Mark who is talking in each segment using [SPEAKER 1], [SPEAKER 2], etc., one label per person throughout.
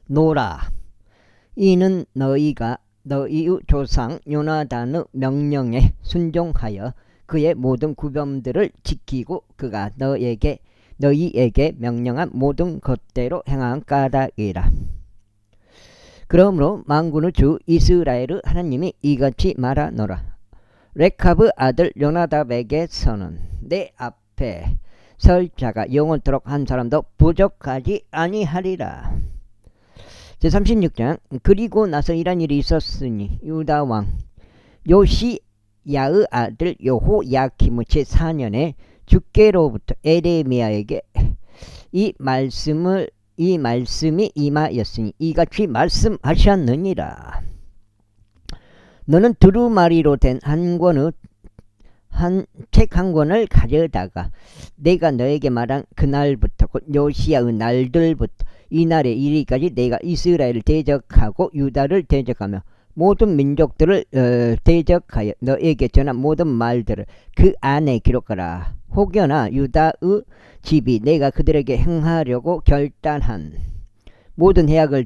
[SPEAKER 1] 노라. 이는 너희가 너희의 조상 요나단의 명령에 순종하여 그의 모든 구범들을 지키고 그가 너희에게 명령한 모든 것대로 행한 까닭이라. 그러므로 만군의 주 이스라엘의 하나님이 이같이 말하노라. 레캅의 아들 요나답에게서는 내 앞에 설 자가 영원토록 한 사람도 부족하지 아니하리라. 제36장. 그리고 나서 이런 일이 있었으니 유다 왕 요시야의 아들 여호야김의 제4년에 주께로부터 에레미야에게 이 말씀이 임하였으니 이같이 말씀하셨느니라. 너는 두루마리로 된 책 한 권을 가져다가 내가 너에게 말한 그날부터 곧 요시야의 날들부터 이날에 이르기까지 내가 이스라엘을 대적하고 유다를 대적하며 모든 민족들을 대적하여 너에게 전한 모든 말들을 그 안에 기록하라. 혹여나 유다의 집이 내가 그들에게 행하려고 결단한 모든 해악을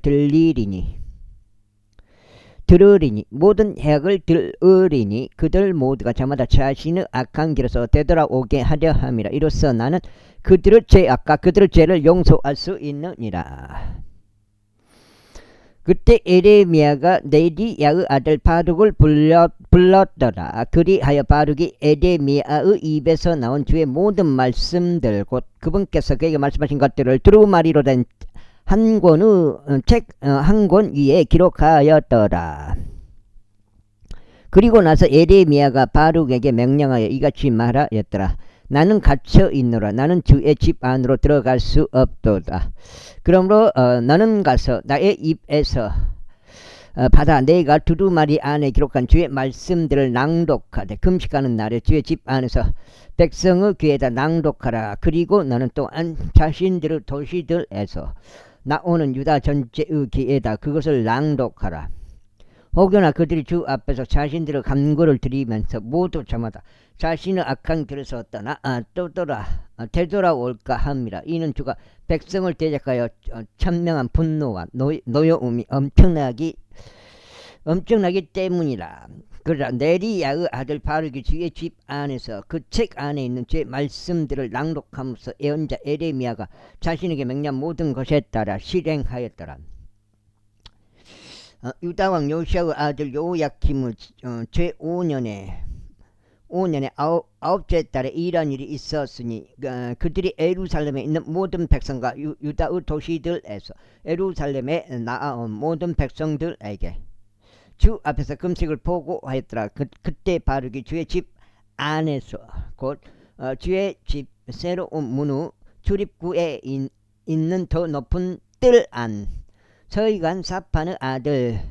[SPEAKER 1] 모든 해악을 들으리니 그들 모두가 저마다 자신의 악한 길에서 되돌아오게 하려 함이라. 이로써 나는 그들의 죄악과 그들의 죄를 용서할 수 있느니라. 그때 에레미야가 네리야의 아들 바룩을 불렀더라. 그리하여 바룩이 에레미야의 입에서 나온 주의 모든 말씀들 곧 그분께서 그에게 말씀하신 것들을 두루마리로 된 책 한 권 위에 기록하였더라. 그리고 나서 에레미야가 바룩에게 명령하여 이같이 말하였더라. 나는 갇혀 있노라. 나는 주의 집 안으로 들어갈 수 없도다. 그러므로 너는 가서 나의 입에서 받아 내가 두루마리 안에 기록한 주의 말씀들을 낭독하되 금식하는 날에 주의 집 안에서 백성의 귀에다 낭독하라. 그리고 너는 또한 자신들의 도시들에서 나오는 유다 전체의 귀에다 그것을 낭독하라. 혹여나 그들이 주 앞에서 자신들의 간구를 드리면서 모두 저마다 자신의 악한 길에서 되돌아올까 함이라. 이는 주가 백성을 대적하여 천명한 분노와 노여움이 엄청나기 때문이라. 그러나 네리야의 아들 바룩이 주의 집 안에서 그 책 안에 있는 주의 말씀들을 낭독하면서 예언자 에레미야가 자신에게 명령한 모든 것에 따라 실행하였더라. 유다왕 요시야의 아들 요야킴의 제5년에 아홉째 달에 이런 일이 있었으니 그들이 에루살렘에 있는 모든 백성과 유다의 도시들에서 에루살렘에 나아온 모든 백성들에게 주 앞에서 금식을 보고하였더라. 그때 바룩이 주의 집 안에서 곧 주의 집 새로운 문의 출입구에 있는 더 높은 뜰 안 서기관 사판의 아들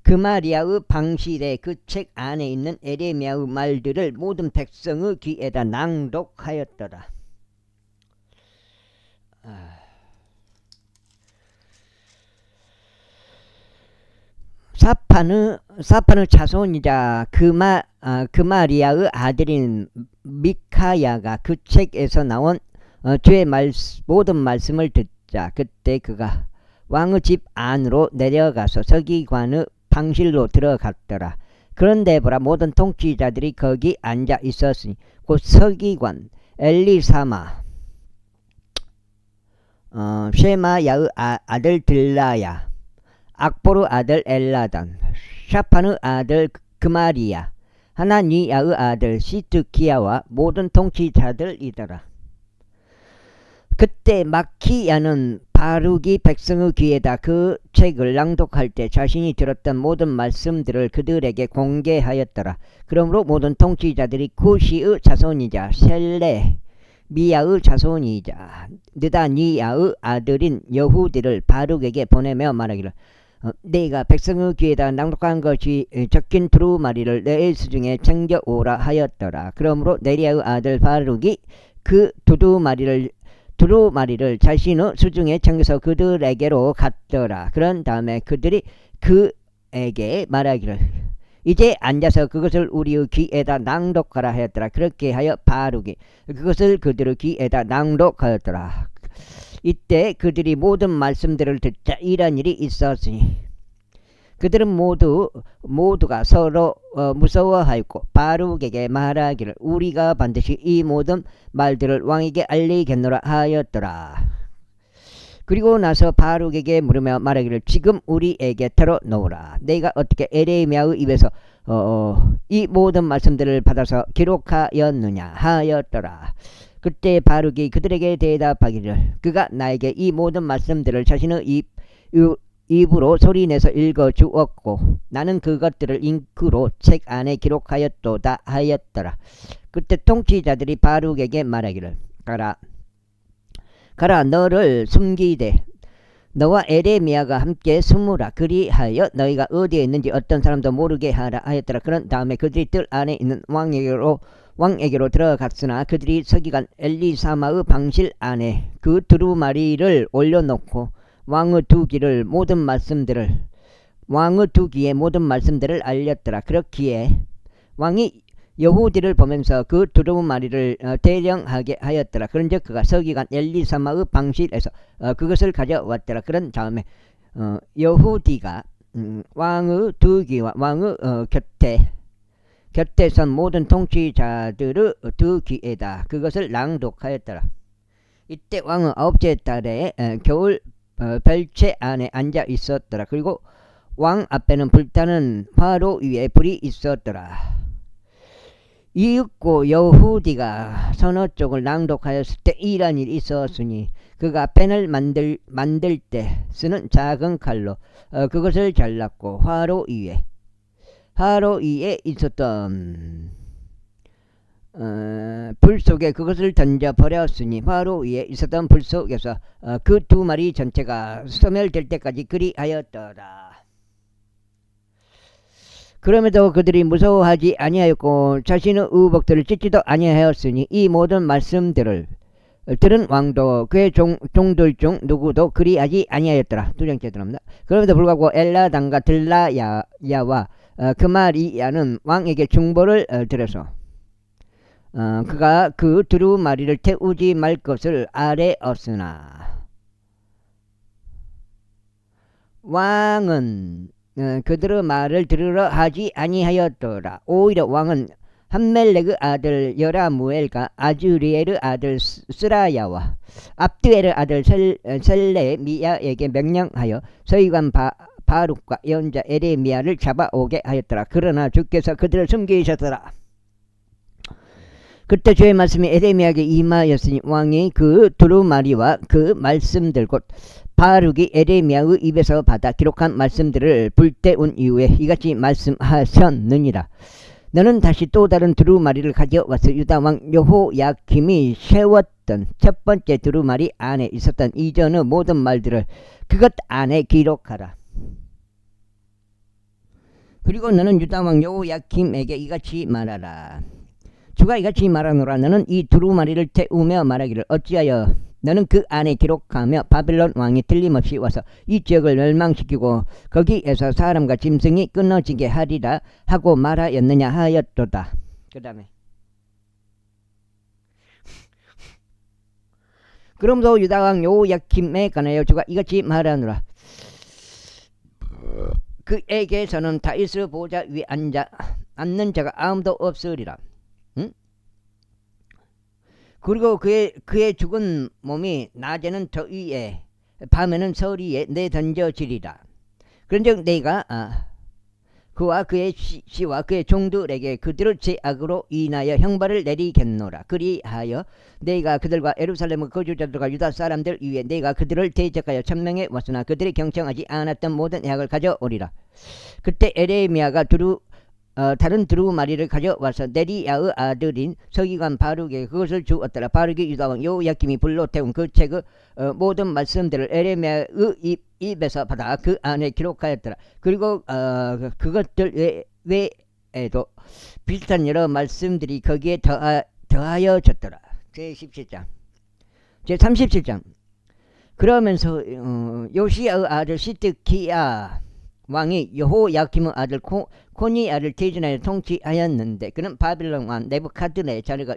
[SPEAKER 1] 그마리아의 방실에 그 책 안에 있는 에레미야의 말들을 모든 백성의 귀에다 낭독하였더라. 사판의 자손이자 그마리아의 아들인 미카야가 그 책에서 나온 주의 모든 말씀을 듣자. 그때 그가 왕의 집 안으로 내려가서 서기관의 방실로 들어갔더라. 그런데 보라, 모든 통치자들이 거기 앉아 있었으니 곧 서기관 엘리사마, 쉐마야의 아들 들라야, 악보르 아들 엘라단, 샤판의 아들 그마리야, 하나니야의 아들 시드기야와 모든 통치자들이더라. 그때 마키야는 바룩이 백성의 귀에다 그 책을 낭독할 때 자신이 들었던 모든 말씀들을 그들에게 공개하였더라. 그러므로 모든 통치자들이 쿠시의 자손이자 셀레미야의 자손이자 느다니야의 아들인 여후디를 바룩에게 보내며 말하기를, 내가 백성의 귀에다 낭독한 것이 적힌 두루마리를 내 수중에 챙겨오라 하였더라. 그러므로 네리야의 아들 바룩이 그 두루마리를 자신의 수중에 챙겨서 그들에게로 갔더라. 그런 다음에 그들이 그에게 말하기를, 이제 앉아서 그것을 우리의 귀에다 낭독하라 하였더라. 그렇게 하여 바룩이 그것을 그들의 귀에다 낭독하였더라. 이때 그들이 모든 말씀들을 듣자 이런 일이 있었으니 그들은 모두가 서로 무서워하였고 바룩에게 말하기를 우리가 반드시 이 모든 말들을 왕에게 알리겠노라 하였더라. 그리고 나서 바룩에게 물으며 말하기를 지금 우리에게 털어놓으라. 내가 어떻게 에레미야의 입에서 이 모든 말씀들을 받아서 기록하였느냐 하였더라. 그때 바룩이 그들에게 대답하기를 그가 나에게 이 모든 말씀들을 자신의 입으로 소리내서 읽어주었고 나는 그것들을 잉크로 책 안에 기록하였도다 하였더라. 그때 통치자들이 바룩에게 말하기를 가라 너를 숨기되 너와 에레미야가 함께 숨으라. 그리하여 너희가 어디에 있는지 어떤 사람도 모르게 하라 하였더라. 그런 다음에 그들이 뜰 안에 있는 왕에게로 들어갔으나 그들이 서기관 엘리사마의 방실 안에 그 두루마리를 올려놓고 왕의 두 귀에 모든 말씀들을 알렸더라. 그렇기에 왕이 여후디를 보면서 그 두루마리를 대령하게 하였더라. 그런즉 그가 서기관 엘리사마의 방실에서 그것을 가져왔더라. 그런 다음에 여후디가 왕의 두 귀와 왕의 곁에 선 모든 통치자들의 두 귀에다 그것을 낭독하였더라. 이때 왕은 9째 달에 겨울 별채 안에 앉아 있었더라. 그리고 왕 앞에는 불타는 화로 위에 불이 있었더라. 이윽고 여후디가 서너 쪽을 낭독하였을 때 이런 일이 있었으니 그가 펜을 만들 때 쓰는 작은 칼로 그것을 잘랐고 화로 위에 있었던 불 속에 그것을 던져버렸으니 화로 위에 있었던 불 속에서 그 두 마리 전체가 소멸될 때까지 그리하였더라. 그럼에도 그들이 무서워하지 아니하였고 자신의 의복들을 찢지도 아니하였으니 이 모든 말씀들을 들은 왕도 그의 종들 중 누구도 그리하지 아니하였더라. 두 번째 들어갑니다. 그럼에도 불구하고 엘라단과 들라야와 그마리야는 왕에게 중보를 들어서 그가 그 두루마리를 태우지 말 것을 아뢰었으나 왕은 그들의 말을 들으러 하지 아니하였더라. 오히려 왕은 함멜렉의 아들 여라무엘과 아즈리엘의 아들 스라야와 압드엘의 아들 셀레미야에게 명령하여 서기관 바룩과 예언자 에레미야를 잡아오게 하였더라. 그러나 주께서 그들을 숨기셨더라. 그때 주의 말씀이 에레미야에게 임하였으니 왕이 그 두루마리와 그 말씀들 곧 바룩이 에레미야의 입에서 받아 기록한 말씀들을 불태운 이후에 이같이 말씀하셨느니라. 너는 다시 또 다른 두루마리를 가져와서 유다왕 여호야킴이 세웠던 첫 번째 두루마리 안에 있었던 이전의 모든 말들을 그것 안에 기록하라. 그리고 너는 유다왕 여호야킴에게 이같이 말하라. 주가 이같이 말하노라. 너는 이 두루마리를 태우며 말하기를 어찌하여 너는 그 안에 기록하며 바빌론 왕이 틀림없이 와서 이 지역을 멸망시키고 거기에서 사람과 짐승이 끊어지게 하리라 하고 말하였느냐 하였도다. 그 다음에 그러므로 유다왕 여호야킴에 관하여 주가 이같이 말하노라. 그에게서는 다윗의 보좌 위에 앉는 자가 아무도 없으리라. 그리고 그의 죽은 몸이 낮에는 저 위에 밤에는 서리에 내던져지리라. 그런즉 내가 그와 그의 씨와 그의 종들에게 그들의 죄악으로 인하여 형벌을 내리겠노라. 그리하여 내가 그들과 예루살렘의 거주자들과 유다 사람들 위에 내가 그들을 대적하여 천명해 왔으나 그들이 경청하지 않았던 모든 약을 가져오리라. 그때 에레미야가 다른 두루마리를 가져와서 네리야의 아들인 서기관 바룩에게 그것을 주었더라. 바룩이 유다왕 여호야킴이 불로 태운 그 책의 모든 말씀들을 에레미야의 입에서 받아 그 안에 기록하였더라. 그리고 그것들 외에도 비슷한 여러 말씀들이 거기에 더하여졌더라. 제17장 제37장 그러면서 요시야의 아들 시드기야 왕이 여호야킴의 아들 코니야를 대신하여 통치하였는데 그는 바빌론 왕 네부카드네자르가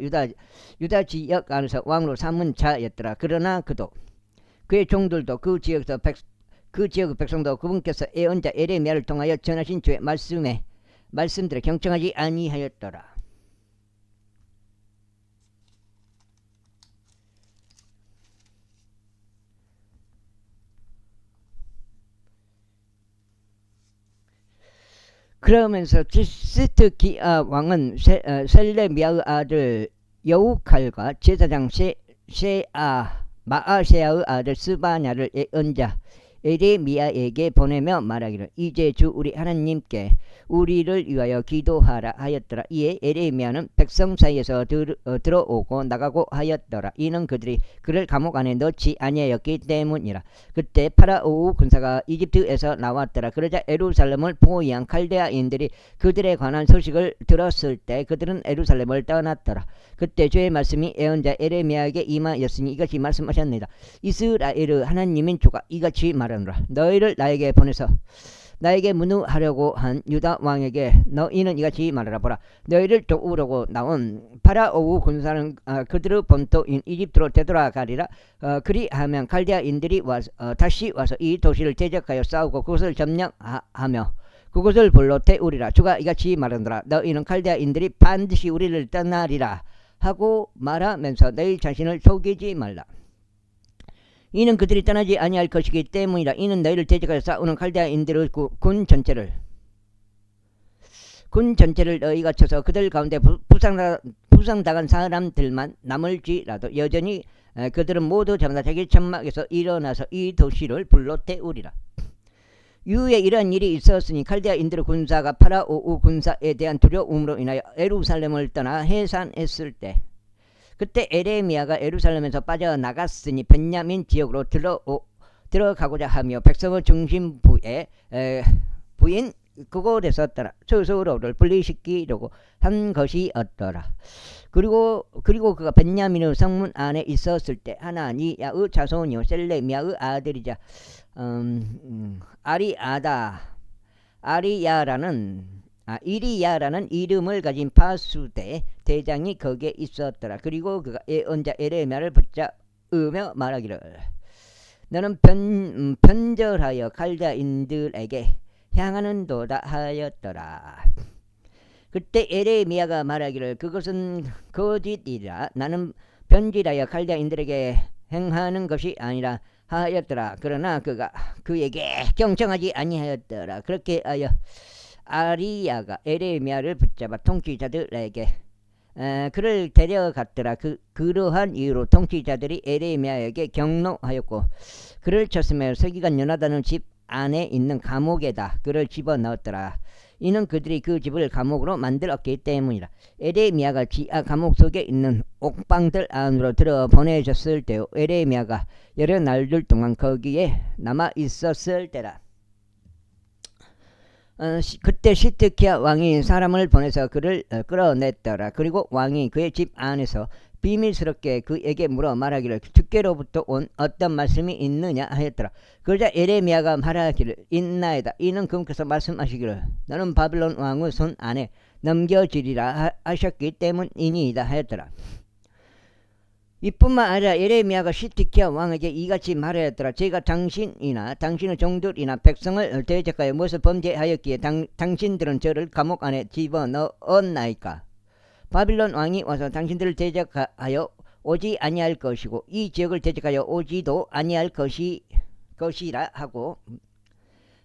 [SPEAKER 1] 유다 지역 안에서 왕으로 삼은 자였더라. 그러나 그도 그의 종들도 그 지역의 백성도 그분께서 예언자 에레미야를 통하여 전하신 주의 말씀들에 경청하지 아니하였더라. 그러면서 시드기야 왕은 셀레미야의 아들 여우칼과 제사장 마아세야의 아들 스바냐를 예언자 에레미야에게 보내며 말하기를 이제 주 우리 하나님께 우리를 위하여 기도하라 하였더라. 이에 에레미야는 백성 사이에서 들어오고 나가고 하였더라. 이는 그들이 그를 감옥 안에 넣지 아니하였기 때문이라. 그때 파라오 군사가 이집트에서 나왔더라. 그러자 예루살렘을 포위한 칼데아인들이 그들에 관한 소식을 들었을 때 그들은 예루살렘을 떠났더라. 그때 주의 말씀이 예언자 에레미야에게 임하였으니 이같이 말씀하셨느니라. 이스라엘의 하나님인 주가 이같이 말하노라. 너희를 나에게 보내서 나에게 문의하려고 한 유다 왕에게 너희는 이같이 말하라. 보라, 너희를 도우려고 나온 파라오 군사는 그들의 본토인 이집트로 되돌아가리라. 그리하면 칼데아인들이 다시 와서 이 도시를 대적하여 싸우고 그것을 점령하며 그것을 불러 태우리라. 주가 이같이 말하노라. 너희는 칼데아인들이 반드시 우리를 떠나리라 하고 말하면서 너희 자신을 속이지 말라. 이는 그들이 떠나지 아니할 것이기 때문이라. 이는 너희를 대적하여 싸우는 칼데아인들의 군 전체를 너희가 쳐서 그들 가운데 부상당한 사람들만 남을지라도 여전히 그들은 모두 저마다 자기 천막에서 일어나서 이 도시를 불러 태우리라. 이후에 이러한 일이 있었으니 칼데아인들의 군사가 파라오 군사에 대한 두려움으로 인하여 예루살렘을 떠나 해산했을 때 그때 에레미야가 예루살렘에서 빠져나갔으니 벤야민 지역으로 들어가고자 하며 백성의 중심부인 그곳에서 스스로를 분리시키려고 한 것이었더라. 그리고 그가 벤야민의 성문 안에 있었을 때 하나니야의 자손이요 셀레미야의 아들이자 이리야라는 이름을 가진 파수대 대장이 거기에 있었더라. 그리고 그가 예언자 에레미야를 붙잡으며 말하기를 너는 편절하여 칼데아인들에게 향하는도다 하였더라. 그때 에레미야가 말하기를 그것은 거짓이라. 나는 편질하여 칼데아인들에게 행하는 것이 아니라 하였더라. 그러나 그가 그에게 경청하지 아니하였더라. 그렇게 하여 아리야가 에레미야를 붙잡아 통치자들에게 그를 데려갔더라. 그러한 이유로 통치자들이 에레미야에게 경노하였고 그를 쳤으며 서기관 요나단의 집 안에 있는 감옥에다 그를 집어넣었더라. 이는 그들이 그 집을 감옥으로 만들었기 때문이라. 에레미야가 지하 감옥 속에 있는 옥방들 안으로 들어 보내졌을 때요 에레미야가 여러 날들 동안 거기에 남아 있었을 때라. 그때 시드기야 왕이 사람을 보내서 그를 끌어냈더라. 그리고 왕이 그의 집 안에서 비밀스럽게 그에게 물어 말하기를 주께로부터 온 어떤 말씀이 있느냐 하였더라. 그러자 에레미야가 말하기를 있나이다. 이는 그분께서 말씀하시기를 너는 바빌론 왕의 손 안에 넘겨지리라 하셨기 때문이니이다 하였더라. 이뿐만 아니라 에레미야가 시드기야 왕에게 이같이 말하였더라. 제가 당신이나 당신의 종들이나 백성을 대적하여 무엇을 범죄하였기에 당신들은 저를 감옥 안에 집어넣었나이까. 바빌론 왕이 와서 당신들을 대적하여 오지 아니할 것이고 이 지역을 대적하여 오지도 아니할 것이라 하고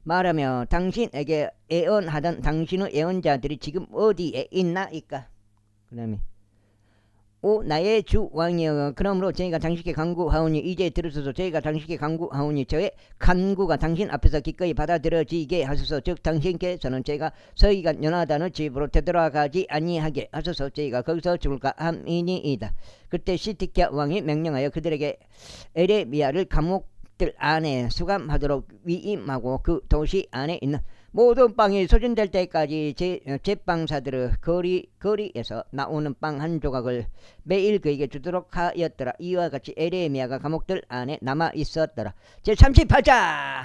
[SPEAKER 1] 말하며 당신에게 예언하던 당신의 예언자들이 지금 어디에 있나이까. 그 다음에 나의 주 왕이여 그러므로 저희가 당신께 간구하오니 이제 들으소서. 저희가 당신께 간구하오니 저의 간구가 당신 앞에서 기꺼이 받아들여지게 하소서. 즉 당신께서는 저희가 서기관 요나단의 집으로 되돌아가지 아니하게 하소서. 저희가 거기서 죽을까 함이니이다. 그때 시드기야 왕이 명령하여 그들에게 에레미야를 감옥들 안에 수감하도록 위임하고 그 도시 안에 있는 모든 빵이 소진될 때까지 제빵사들의 거리에서 나오는 빵 한 조각을 매일 그에게 주도록 하였더라. 이와 같이 에레미야가 감옥들 안에 남아 있었더라. 제38장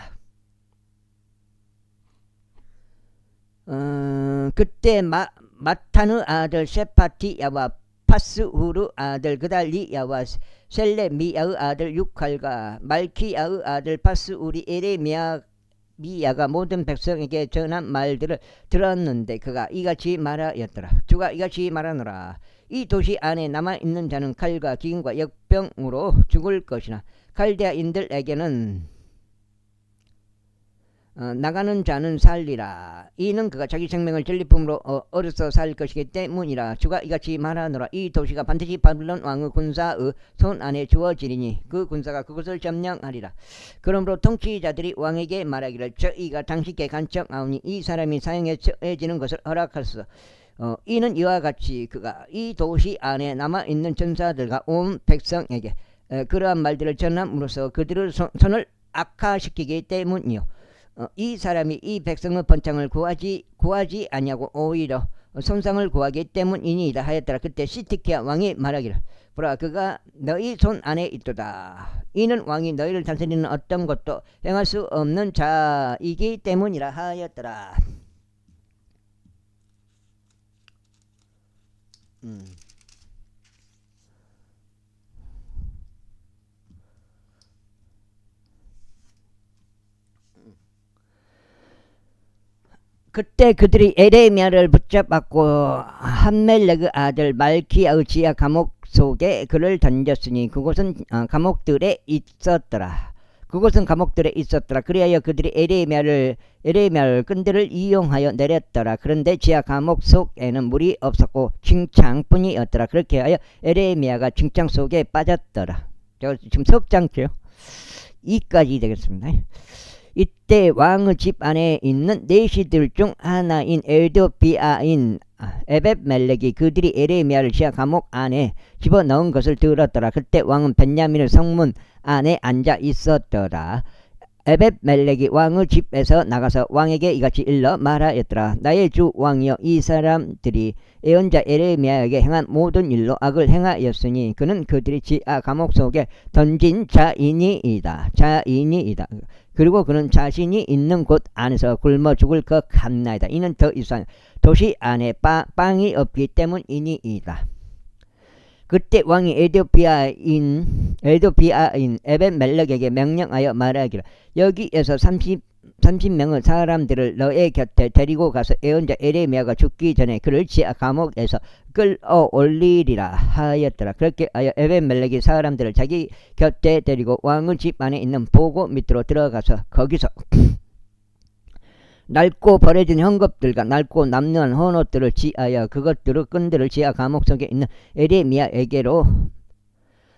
[SPEAKER 1] 그때 마탄의 아들 셰파티야와 파스후르 아들 그달리야와 셀레미야의 아들 육할과 말키야의 아들 파스우리 에레미야가 모든 백성에게 전한 말들을 들었는데 그가 이같이 말하였더라. 주가 이같이 말하노라. 이 도시 안에 남아있는 자는 칼과 기근과 역병으로 죽을 것이나 칼데아인들에게는 나가는 자는 살리라. 이는 그가 자기 생명을 전리품으로 얻어서 살 것이기 때문이라. 주가 이같이 말하노라. 이 도시가 반드시 바빌론 왕의 군사의 손 안에 주어지리니 그 군사가 그것을 점령하리라. 그러므로 통치자들이 왕에게 말하기를 저희가 당신께 간청하오니 이 사람이 사형에 처해지는 것을 허락하소서. 이는 이와 같이 그가 이 도시 안에 남아있는 전사들과 온 백성에게 그러한 말들을 전함으로써 그들의 손을 악화시키기 때문이요. 이 사람이 이 백성의 번창을 구하지 아니하고 오히려 손상을 구하기 때문이니이다 하였더라. 그때 시드기야 왕이 말하기를 보라 그가 너희 손 안에 있도다. 이는 왕이 너희를 다스리는 어떤 것도 행할 수 없는 자이기 때문이라 하였더라. 그때 그들이 에레미야를 붙잡았고 함멜렉의 아들 말키야의 지하 감옥 속에 그를 던졌으니 그곳은 감옥들에 있었더라. 그리하여 그들이 에레미야를 끈들을 이용하여 내렸더라. 그런데 지하 감옥 속에는 물이 없었고 칭창뿐이었더라. 그렇게 하여 에레미야가 칭창 속에 빠졌더라. 저 지금 석장죠. 이까지 되겠습니다. 이때 왕의 집 안에 있는 내시들 중 하나인 에도비아인 에벳멜렉이 그들이 에레미야를 지하 감옥 안에 집어넣은 것을 들었더라. 그때 왕은 벤야민의 성문 안에 앉아 있었더라. 에벳멜렉이 왕의 집에서 나가서 왕에게 이같이 일러 말하였더라. 나의 주 왕이여, 이 사람들이 예언자 에레미야에게 행한 모든 일로 악을 행하였으니 그는 그들이 지하 감옥 속에 던진 자인이다. 그리고 그는 자신이 있는 곳 안에서 굶어 죽을 것 같나이다. 이는 더 이상 도시 안에 빵이 없기 때문이니이다. 그때 왕이 에도비아인 에벳멜렉에게 명령하여 말하기를 여기에서 30명의 사람들을 너의 곁에 데리고 가서 예언자 에레미야가 죽기 전에 그를 지하 감옥에서 끌어올리리라 하였더라. 그렇게 하여 에벳멜렉이 사람들을 자기 곁에 데리고 왕의 집 안에 있는 보고 밑으로 들어가서 거기서 낡고 버려진 헝겊들과 낡고 남루한 헌옷들을 지하여 그것들의 끈들을 지하 감옥 속에 있는 에레미야에게로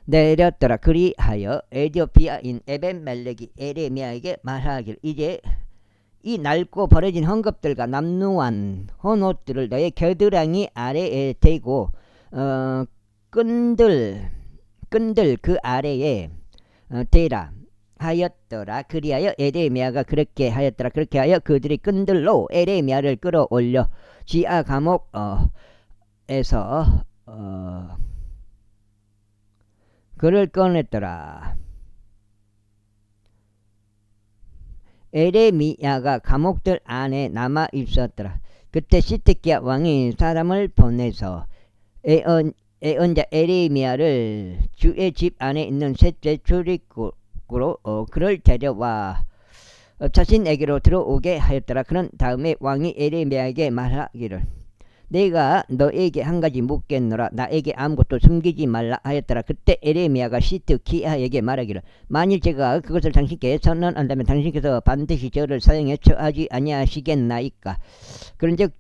[SPEAKER 1] 내렸더라. 그리하여 에디오피아인 에벳멜렉이 에레미야에게 말하기를 이제 이 낡고 버려진 헝겊들과 남루한 헌옷들을 너의 겨드랑이 아래에 대고 끈들 그 아래에 대라 하였더라. 그리하여 에레미야가 그렇게 하였더라. 그렇게 하여 그들이 끈들로 에레미야를 끌어올려 지하 감옥에서 그를 꺼냈더라. 에레미야가 감옥들 안에 남아 있었더라. 그때 시드기야 왕이 사람을 보내서 예언자 에레미야를 주의 집 안에 있는 셋째 출입구로 그를 데려와 자신에게로 들어오게 하였더라. 그런 다음에 왕이 에레미야에게 말하기를 내가 너에게 한 가지 묻겠노라. 나에게 아무것도 숨기지 말라 하였더라. 그때 에레미야가 시드기야에게 말하기를 만일 제가 그것을 당신께 선언한다면 당신께서 반드시 저를 사형에 처하지 아니하시겠나이까. 그런즉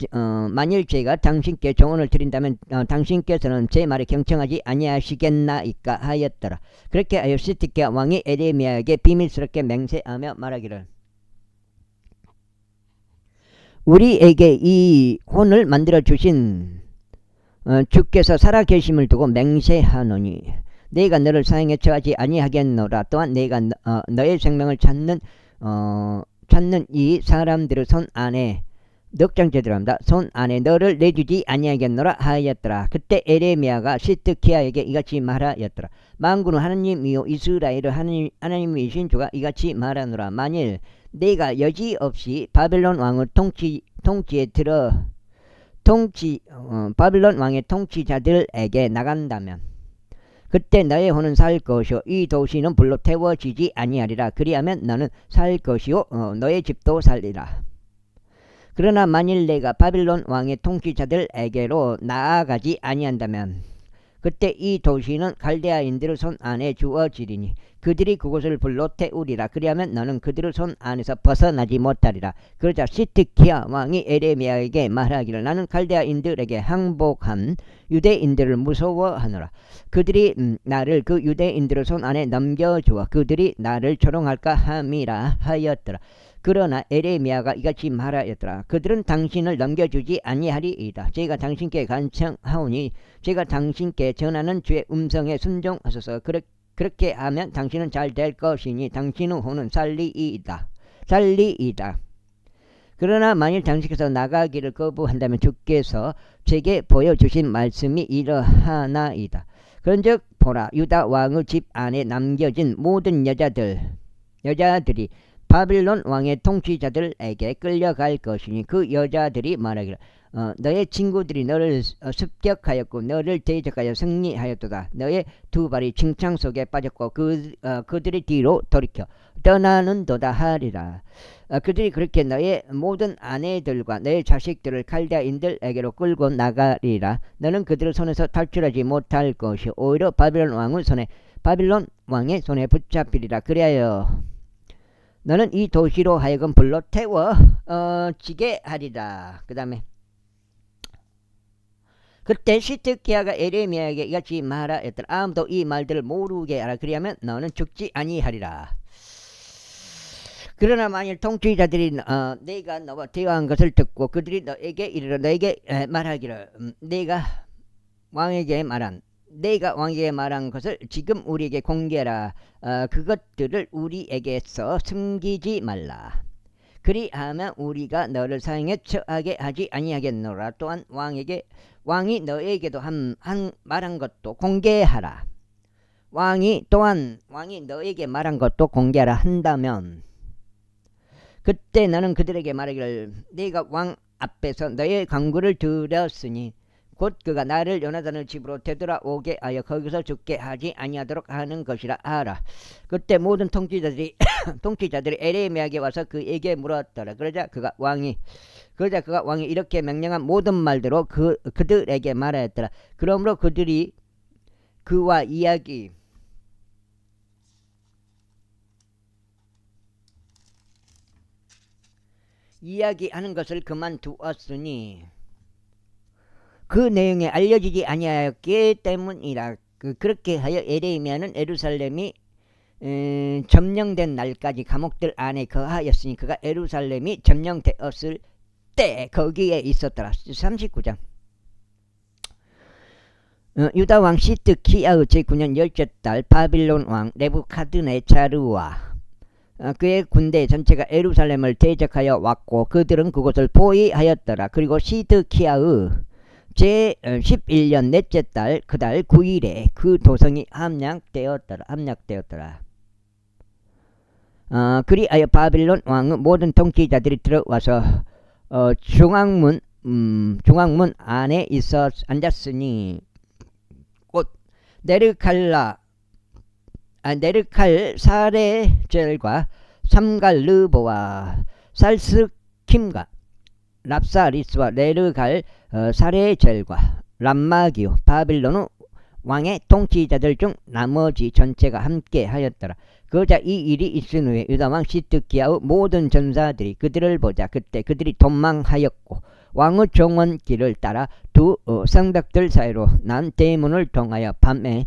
[SPEAKER 1] 만일 제가 당신께 조언을 드린다면 당신께서는 제 말에 경청하지 아니하시겠나이까 하였더라. 그렇게 하여 시드기야 왕이 에레미야에게 비밀스럽게 맹세하며 말하기를 우리에게 이 혼을 만들어 주신 주께서 살아계심을 두고 맹세하노니 내가 너를 사형에 처하지 아니하겠노라. 또한 내가 너의 생명을 찾는 이 사람들의 손 안에 손 안에 너를 내주지 아니하겠노라 하였더라. 그때 에레미야가 시드기야에게 이같이 말하였더라. 만군의 하나님이요 이스라엘의 하나님이신 주가 이같이 말하노라. 만일 내가 여지없이 바벨론 왕의 통치에 바빌론 왕의 통치자들에게 나간다면 그때 너의 혼은 살 것이요 이 도시는 불로 태워지지 아니하리라. 그리하면 너는 살 것이요 너의 집도 살리라. 그러나 만일 내가 바빌론 왕의 통치자들에게로 나아가지 아니한다면 그때 이 도시는 갈대아인들의 손 안에 주어지리니 그들이 그곳을 불로 태우리라. 그리하면 너는 그들의 손 안에서 벗어나지 못하리라. 그러자 시드키야 왕이 에레미야에게 말하기를 나는 갈대아인들에게 항복한 유대인들을 무서워하노라. 그들이 나를 그 유대인들의 손 안에 넘겨주어 그들이 나를 조롱할까 함이라 하였더라. 그러나 에레미야가 이같이 말하였더라. 그들은 당신을 넘겨주지 아니하리이다. 제가 당신께 간청하오니 제가 당신께 전하는 주의 음성에 순종하소서. 그렇게 하면 당신은 잘 될 것이니 당신의 혼은 살리이다. 그러나 만일 당신께서 나가기를 거부한다면 주께서 제게 보여주신 말씀이 이러하나이다. 그런즉 보라 유다 왕의 집 안에 남겨진 모든 여자들이 바빌론 왕의 통치자들에게 끌려갈 것이니 그 여자들이 말하기를 너의 친구들이 너를 습격하였고 너를 대적하여 승리하였도다. 너의 두 발이 칭창 속에 빠졌고 그들이 뒤로 돌이켜 떠나는도다 하리라. 그들이 그렇게 너의 모든 아내들과 너의 자식들을 칼다인들에게로 끌고 나가리라. 너는 그들의 손에서 탈출하지 못할 것이 오히려 바빌론 왕의 손에 붙잡히리라. 그리하여 너는 이 도시로 하여금 불로 태워지게 하리라. 그 다음에 그때 시드키야가 에레미야에게 이같이 말하였더라. 아무도 이 말들을 모르게 하라. 그리하면 너는 죽지 아니하리라. 그러나 만일 통치자들이 내가 너와 대화한 것을 듣고 그들이 너에게 말하기를 내가 왕에게 말한 것을 지금 우리에게 공개하라. 그것들을 우리에게서 숨기지 말라. 그리하면 우리가 너를 사형에 처하게 하지 아니하겠노라. 또한 왕이 너에게도 말한 것도 공개하라. 왕이 너에게 말한 것도 공개하라 한다면 그때 너는 그들에게 말하기를 내가 왕 앞에서 너의 간구를 들었으니 곧 그가 나를 요나단의 집으로 되돌아오게 하여 거기서 죽게 하지 아니하도록 하는 것이라 하라. 그때 모든 통치자들이 에레미야에게 와서 그에게 물었더라. 그러자 그가 왕이 이렇게 명령한 모든 말대로 그들에게 말하였더라. 그러므로 그들이 그와 이야기하는 것을 그만두었으니 그 내용이 알려지지 아니하였기 때문이라. 그렇게 하여 에레미야는 예루살렘이 점령된 날까지 감옥들 안에 거하였으니 그가 예루살렘이 점령되었을 때 거기에 있었더라. 39장. 유다 왕 시드키야의 제9년 10째 달 바빌론 왕 네부카드네자르와 그의 군대 전체가 예루살렘을 대적하여 왔고 그들은 그곳을 포위하였더라. 그리고 시드키야의 제11년 넷째 달 그달 9일에 그 도성이 함락되었더라. 그리하여 바빌론 왕의 모든 통치자들이 들어와서 중앙문 안에 앉았으니 곧 네르칼 사레젤과 삼갈르보와 살스킴과 랍사리스와 네르갈 사레젤과 람마기오 바빌론 왕의 통치자들 중 나머지 전체가 함께 하였더라. 그러자 이 일이 있은 후에 유다왕 시드키야의 모든 전사들이 그들을 보자 그때 그들이 도망하였고 왕의 정원길을 따라 두 성벽들 사이로 난 대문을 통하여 밤에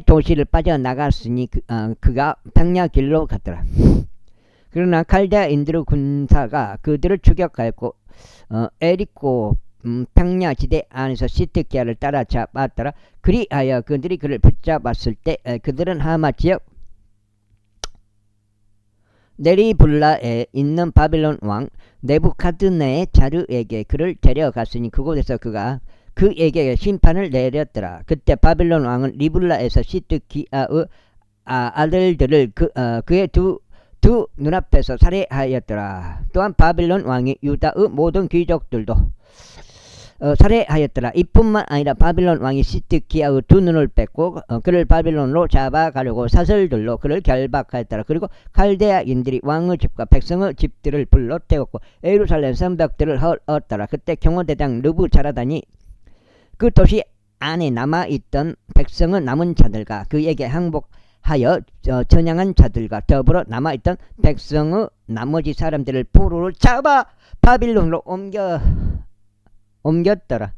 [SPEAKER 1] 도시를 빠져나갔으니 그가 평야길로 갔더라. 그러나 칼데아인들의 군사가 그들을 추격하였고 에리코 평야지대 안에서 시드키야를 따라잡았더라. 그리하여 그들이 그를 붙잡았을 때 그들은 하마 지역 네리블라에 있는 바빌론 왕 네부카드네자르에게 그를 데려갔으니 그곳에서 그가 그에게 심판을 내렸더라. 그때 바빌론 왕은 리블라에서 시드키야의 아들들을 그의 두 눈앞에서 살해하였더라. 또한 바빌론 왕이 유다의 모든 귀족들도 살해하였더라. 이뿐만 아니라 바빌론 왕이 시드기야의 두 눈을 뺐고 그를 바빌론으로 잡아가려고 사슬들로 그를 결박하였더라. 그리고 칼데아인들이 왕의 집과 백성의 집들을 불러 태웠고 예루살렘 성벽들을 헐었더라. 그때 경호대장 느부자라단이 그 도시 안에 남아있던 백성의 남은 자들과 그에게 항복하여 전향한 자들과 더불어 남아있던 백성의 나머지 사람들을 포로로 잡아 바빌론으로 옮겼더라.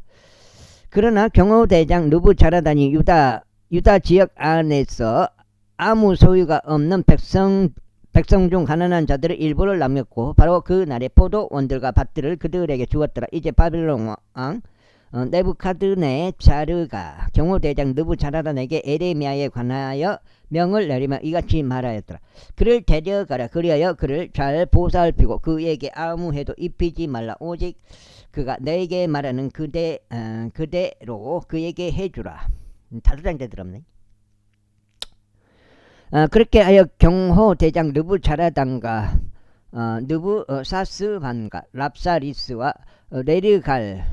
[SPEAKER 1] 그러나 경호대장 느부자라단이 유다 지역 안에서 아무 소유가 없는 백성 중 가난한 자들의 일부를 남겼고 바로 그 날에 포도원들과 밭들을 그들에게 주었더라. 이제 바빌론 왕 네부카드네자르가 경호대장 느부자라단에게 에레미야에 관하여 명을 내리며 이같이 말하였더라. 그를 데려가라. 그리하여 그를 잘 보살피고 그에게 아무 해도 입히지 말라. 오직 그가 너에게 말하는 그대로 그에게 해주라. 5장째 들었네. 그렇게 하여 경호대장 느부자라단과 느부사스반과 랍사리스와 레르갈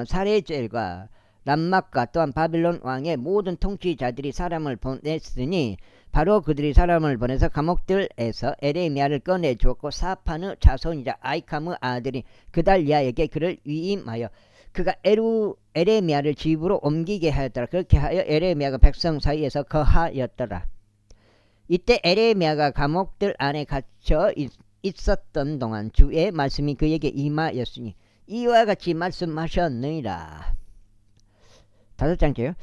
[SPEAKER 1] 사레젤과 람막과 또한 바빌론 왕의 모든 통치자들이 사람을 보냈으니 바로 그들이 사람을 보내서 감옥들에서 에레미야를 꺼내 주었고 사판의 자손이자 아이캄의 아들인 그달리아에게 그를 위임하여 그가 에레미야를 집으로 옮기게 하였더라. 그렇게 하여 에레미야가 백성 사이에서 거하였더라. 이때 에레미야가 감옥들 안에 갇혀 있었던 동안 주의 말씀이 그에게 임하였으니 이와 같이 말씀하셨느니라. 5장째요.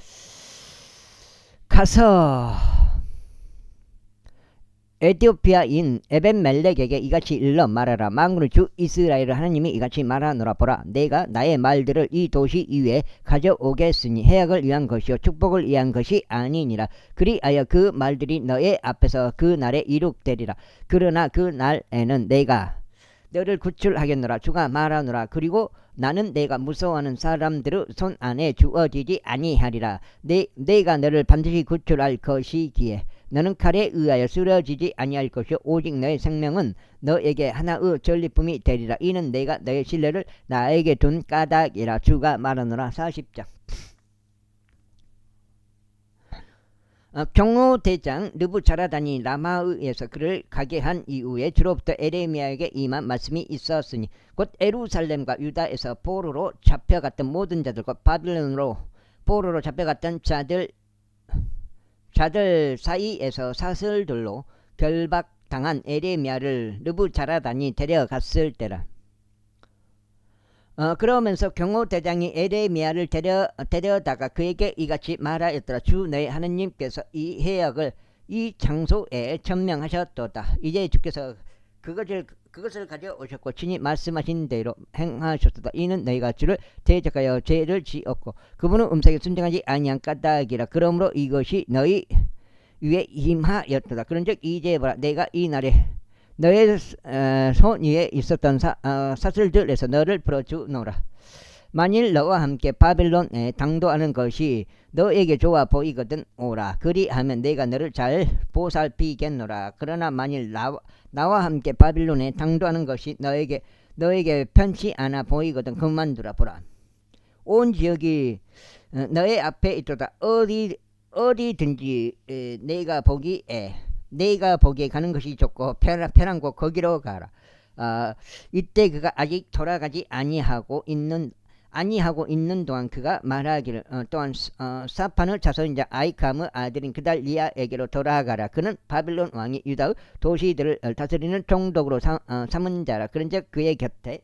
[SPEAKER 1] 가서 에티오피아인 에벤멜렉에게 이같이 일러 말하라. 만군의 주 이스라엘 하나님이 이같이 말하노라. 보라, 내가 나의 말들을 이 도시 위에 가져오겠으니 해악을 위한 것이요 축복을 위한 것이 아니니라. 그리하여 그 말들이 너의 앞에서 그 날에 이룩되리라. 그러나 그 날에는 내가 너를 구출하겠노라. 주가 말하노라. 그리고 나는 내가 무서워하는 사람들의 손 안에 주어지지 아니하리라. 내가 너를 반드시 구출할 것이기에 너는 칼에 의하여 쓰러지지 아니할 것이요 오직 너의 생명은 너에게 하나의 전리품이 되리라. 이는 내가 너의 신뢰를 나에게 둔 까닭이라. 주가 말하노라. 40장. 경호대장 느부자라단이 라마의에서 그를 가게 한 이후에 주로부터 에레미야에게 임한 말씀이 있었으니 곧 예루살렘과 유다에서 포로로 잡혀갔던 모든 자들 곧 바빌론으로 포로로 잡혀갔던 자들 사이에서 사슬들로 결박당한 에레미야를 느부자라단이 데려갔을 때라. 그러면서 경호대장이 에레미야를 데려다가 그에게 이같이 말하였더라. 주 너의 하느님께서 이 해악을 이 장소에 천명하셨도다. 이제 주께서 그것을 가져오셨고 친히 말씀하신 대로 행하셨도다. 이는 너희가 주를 대적하여 죄를 지었고 그분의 음성에 순종하지 아니한 까닭이라. 그러므로 이것이 너희 위에 임하였도다. 그런즉 이제 보라, 내가 이 날에 너의 손 위에 있었던 사슬들에서 너를 풀어주노라. 만일 너와 함께 바빌론에 당도하는 것이 너에게 좋아 보이거든 오라. 그리하면 내가 너를 잘 보살피겠노라. 그러나 만일 나와 함께 바빌론에 당도하는 것이 너에게 편치 않아 보이거든 그만두라. 보라, 온 지역이 너의 앞에 있도다. 어디든지 내가 보기에 가는 것이 좋고 편한 곳 거기로 가라. 이때 그가 아직 돌아가지 아니하고 있는 동안 그가 말하기를 또한 사판의 자손이자 아이캄의 아들인 그달리아에게로 돌아가라. 그는 바빌론 왕이 유다의 도시들을 다스리는 총독으로 삼은 자라. 그런즉 그의 곁에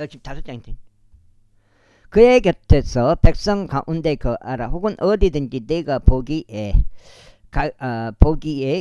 [SPEAKER 1] 지금 5장이지. 그의 곁에서 백성 가운데 거하라. 혹은 어디든지 내가 보기에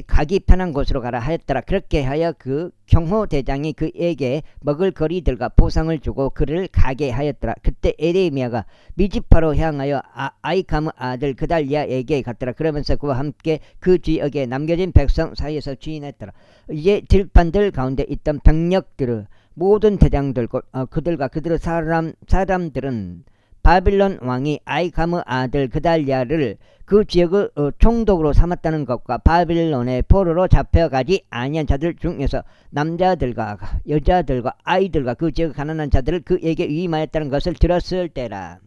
[SPEAKER 1] 가기 편한 곳으로 가라 하였더라. 그렇게 하여 그 경호대장이 그에게 먹을 거리들과 보상을 주고 그를 가게 하였더라. 그때 에레미야가 미지파로 향하여 아이캄의 아들 그달리아에게 갔더라. 그러면서 그와 함께 그 지역에 남겨진 백성 사이에서 지냈더라. 이제 들판들 가운데 있던 병력들의 모든 대장들 그들과 그들의 사람들은 바빌론 왕이 아이캄의 아들 그달리아를 그 지역을 총독으로 삼았다는 것과 바빌론의 포로로 잡혀가지 아니한 자들 중에서 남자들과 여자들과 아이들과 그 지역 가난한 자들을 그에게 위임하였다는 것을 들었을 때라.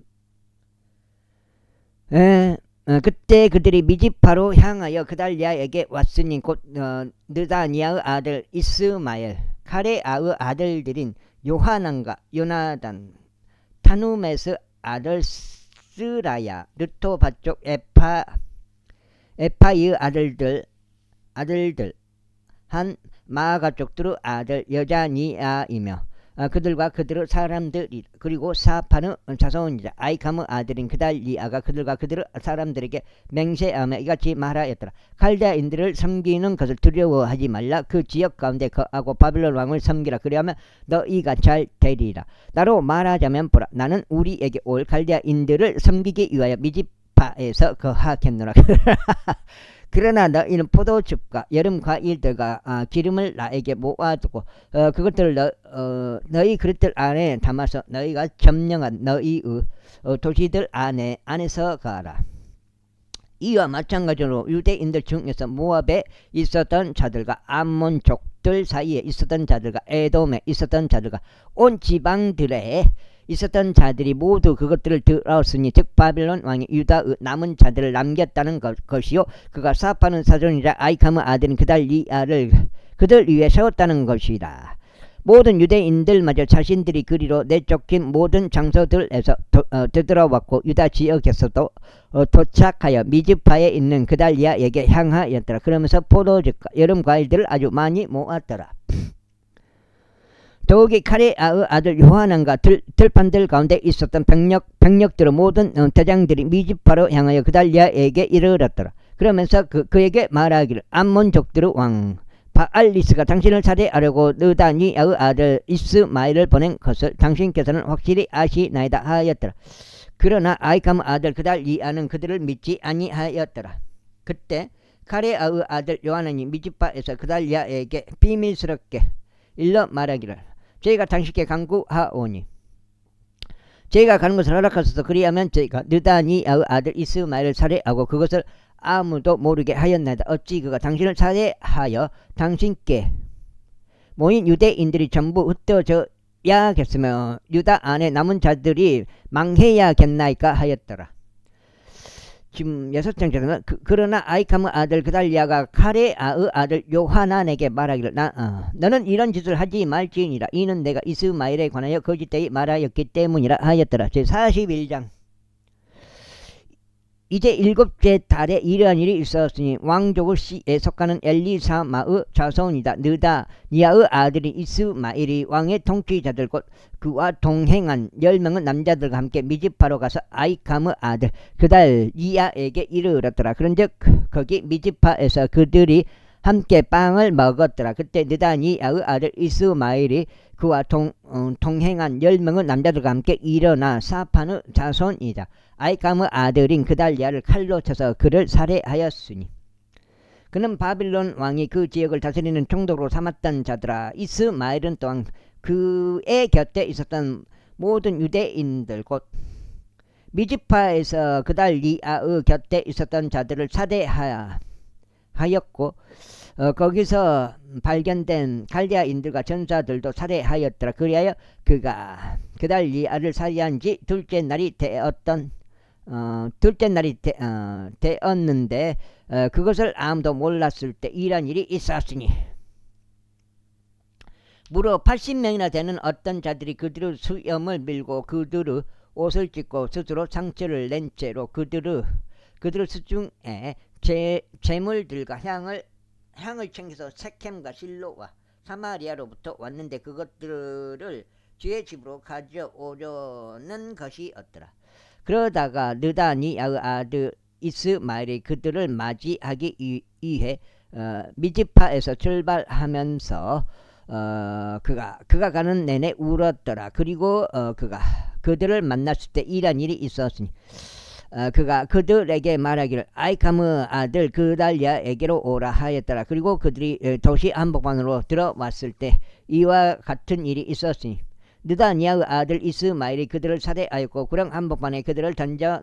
[SPEAKER 1] 그때 그들이 미지파로 향하여 그달리아에게 왔으니 곧 느다니아의 아들 이스마엘, 카레아의 아들들인 요하난과 요나단, 타누메스 아들 스라야, 르토 밭족 에파이의 아들들 한 마가족들의 아들 여자니아이며 그들과 그들의 사람들이 그리고 사판의 자손이자 아이캄의 아들인 그달리아가 그들과 그들의 사람들에게 맹세하며 이같이 말하였더라. 칼데아인들을 섬기는 것을 두려워하지 말라. 그 지역 가운데 거하고 바빌론 왕을 섬기라. 그리하면 너희가 잘 되리라. 나로 말하자면 보라, 나는 우리에게 올 칼데아인들을 섬기기 위하여 미지파에서 거하겠노라. 그러나 너희는 포도즙과 여름 과일들과 기름을 나에게 모아두고 그것들을 너희 그릇들 안에 담아서 너희가 점령한 너희의 도시들 안에서 가라. 이와 마찬가지로 유대인들 중에서 모압에 있었던 자들과 암몬족들 사이에 있었던 자들과 에돔에 있었던 자들과 온 지방들에 있었던 자들이 모두 그것들을 들었으니 즉 바빌론 왕이 유다의 남은 자들을 남겼다는 것이요 그가 사파는 사존이라 아이캄의 아들인 그달리아를 그들 위에 세웠다는 것이다. 모든 유대인들마저 자신들이 그리로 내쫓긴 모든 장소들에서 되돌아왔고 유다 지역에서도 도착하여 미즈파에 있는 그달리아에게 향하였더라. 그러면서 포도즙과 여름 과일들을 아주 많이 모았더라. 더욱이 카레아의 아들 요하난과 들판들 가운데 있었던 병력들의 모든 대장들이 미지파로 향하여 그달리아에게 이르렀더라. 그러면서 그에게 말하기를 암몬족들의 왕 바알리스가 당신을 살해하려고 느다니아의 아들 이스마엘을 보낸 것을 당신께서는 확실히 아시나이다 하였더라. 그러나 아이캄의 아들 그달리아는 그들을 믿지 아니하였더라. 그때 카레아의 아들 요하난이 미지파에서 그달리아에게 비밀스럽게 일러 말하기를 저희가 당신께 간구하오니 저희가 가는 것을 허락하소서. 그리하면 저희가 느다니아의 아들 이스마엘을 살해하고 그것을 아무도 모르게 하였나이다. 어찌 그가 당신을 살해하여 당신께 모인 유대인들이 전부 흩어져야겠으며 유다 안에 남은 자들이 망해야겠나이까 하였더라. 지금 6장째는 그러나 아이캄의 아들 그달리아가 카레아의 아들 요하난에게 말하기를 너는 이런 짓을 하지 말지니라. 이는 내가 이스마엘에 관하여 거짓되이 말하였기 때문이라 하였더라. 제41장 이제 7째 달에 이러한 일이 있었으니 왕족의 씨에 속하는 엘리사마의 자손이다. 느다니아의 아들인 이스마엘이 왕의 통치자들 곧 그와 동행한 10명의 남자들과 함께 미지파로 가서 아이캄의 아들 그달리아에게 이르렀더라. 그런즉 거기 미지파에서 그들이 함께 빵을 먹었더라. 그때 느다니아의 아들 이스마엘이 그와 동행한 10명의 남자들과 함께 일어나 사판의 자손이다. 아이캄의 아들인 그달리아를 칼로 쳐서 그를 살해하였으니 그는 바빌론 왕이 그 지역을 다스리는 총독으로 삼았던 자들아. 이스마엘은 또한 그의 곁에 있었던 모든 유대인들 곧 미지파에서 그달리아의 곁에 있었던 자들을 살해하였고 거기서 발견된 칼데아인들과 전사들도 살해하였더라. 그리하여 그가 그달리아를 살해한 지 둘째 날이 되었는데 그것을 아무도 몰랐을 때 이런 일이 있었으니 무려 80명이나 되는 어떤 자들이 그들의 수염을 밀고 그들의 옷을 찢고 스스로 상처를 낸 채로 그들의 수중에 재물들과 향을 챙겨서 세켐과 실로와 사마리아로부터 왔는데 그것들을 주의 집으로 가져오려는 것이었더라. 그러다가 느다니아의 아들 이스마엘이 그들을 맞이하기 위해 미지파에서 출발하면서 그가 가는 내내 울었더라. 그리고 그가 그들을 만났을 때 이런 일이 있었으니 그가 그들에게 말하기를 아이캄의 아들 그달리아에게로 오라 하였더라. 그리고 그들이 도시 한복판으로 들어왔을 때 이와 같은 일이 있었으니 느다니아의 아들 이스마엘이 그들을 살해하였고 구령 한복판에 그들을 던져